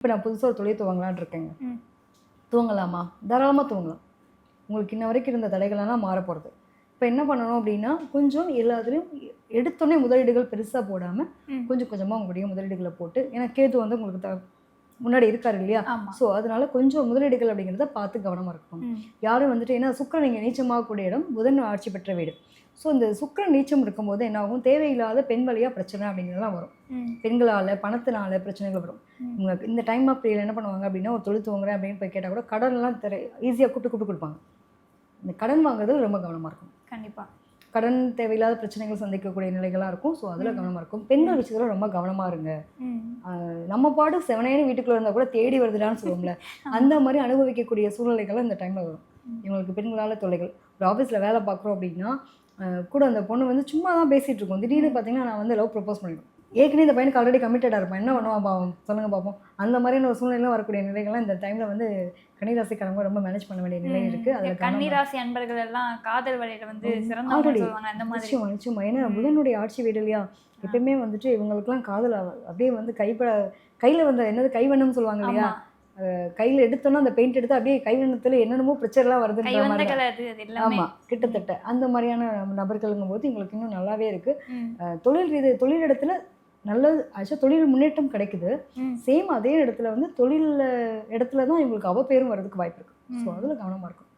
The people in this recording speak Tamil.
இப்போ நான் புதுசாக ஒரு தொழில் துவங்கலான்னு இருக்கேங்க. ம். துவங்கலாமா? தாராளமாக துவங்கலாம். உங்களுக்கு இன்ன வரைக்கும் இருந்த தடைகளெல்லாம் மாற போகிறது. இப்போ என்ன பண்ணணும் அப்படின்னா, கொஞ்சம் எல்லாத்துலேயும் எடுத்தோடனே முதலீடுகள் பெருசாக போடாமல் ம். கொஞ்சம் கொஞ்சமாக உங்களுடைய முதலீடுகளை போட்டு, ஏன்னா கேது வந்து உங்களுக்கு முன்னாடி இருக்காரு இல்லையா? ஆமா. ஸோ அதனால கொஞ்சம் முதலீடுகள் அப்படிங்கிறத பார்த்து கவனமாக இருக்கணும். ம். யாரும் வந்துட்டு, ஏன்னா சுக்கிரன் இங்கே நீச்சமாகக்கூடிய இடம் புதன் ஆட்சி பெற்ற வீடு. ஸோ இந்த சுக்கிரன் நீச்சம் இருக்கும்போது என்ன ஆகும், தேவையில்லாத பெண் வழியாக பிரச்சனை அப்படிங்கிறதெல்லாம் வரும். ம். பெண்களால் பணத்தினால பிரச்சனைகள் வரும். ம். இவங்க இந்த டைம் ஆஃப் பீரியட் என்ன பண்ணுவாங்க அப்படின்னா, ஒரு தொழில் துவங்குறேன் அப்படின்னு போய் கேட்டால் கூட கடன்லாம் ஈஸியாக கூப்பிட்டு கொடுப்பாங்க. இந்த கடன் வாங்குறதுல ரொம்ப கவனமாக இருக்கும். கண்டிப்பா. கடன் தேவையில்லாத பிரச்சனைகள் சந்திக்கக்கூடிய நிலைகளாக இருக்கும். ஸோ அதில் கவனமாக இருக்கும். பெண்கள் விஷயத்தில் ரொம்ப கவனமாக இருங்க. ம். நம்ம பாடு செவனேன்னு வீட்டுக்குள்ளே இருந்தால் கூட தேடி வருதுடான்னு சொல்லுவோம்ல, அந்த மாதிரி அனுபவிக்கக்கூடிய சூழ்நிலைகள் இந்த டைமில் வரும். இவங்களுக்கு பெண்களால் தொல்லைகள். ஒரு ஆஃபீஸில் வேலை பார்க்குறோம் அப்படின்னா, கூட அந்த பொண்ணு வந்து சும்மா தான் பேசிகிட்டு இருக்கோம். திடீர்னு பார்த்தீங்கன்னா நான் வந்து லவ் ப்ரப்போஸ் பண்ணிடுவேன். ஏற்கனவே இந்த பையனுக்கு ஆல்ரெடி கமிட்டடாக இருப்பான். என்ன பண்ணுவான் பாவம், சொல்லுங்கள் பார்ப்போம். அந்த மாதிரியான ஒரு சூழ்நிலையில் வரக்கூடிய நிலைகள்லாம் இந்த டைமில் வந்து கன்னிராசிக்காரங்க ரொம்ப மேனேஜ் பண்ண வேண்டிய நிலை இருக்குது. அதில் கன்னிராசி அன்பர்கள் எல்லாம் காதல் வழியில வந்து சிறந்தவங்க சொல்லுவாங்க. அந்த மாதிரி நிச்சயமா. ஏன்னா புதனுடைய ஆட்சி வீடு இல்லையா, எப்பயுமே வந்துட்டு இவங்களுக்குலாம் காதல் அப்படியே வந்து கையில் வந்த என்னது கைவண்ணம் சொல்லுவாங்க இல்லையா, கையில் எடுத்தோன்னா அந்த பெயிண்ட் எடுத்து அப்படியே கைவண்ணத்தில் என்னென்னமோ பிரச்சனைலாம் வருதுன்ற மாதிரி. ஆமாம், கிட்டத்தட்ட அந்த மாதிரியான நபர்களுங்கும் போது உங்களுக்கு இன்னும் நல்லாவே இருக்குது. தொழில் இடத்துல நல்லது. ஆக்சுவலாக தொழில் முன்னேற்றம் கிடைக்குது. சேம் அதே இடத்துல வந்து தொழில் இடத்துல தான் இவங்களுக்கு அவப்பேரும் வர்றதுக்கு வாய்ப்பு இருக்குது. ஸோ அதில் கவனமாக இருக்கும்.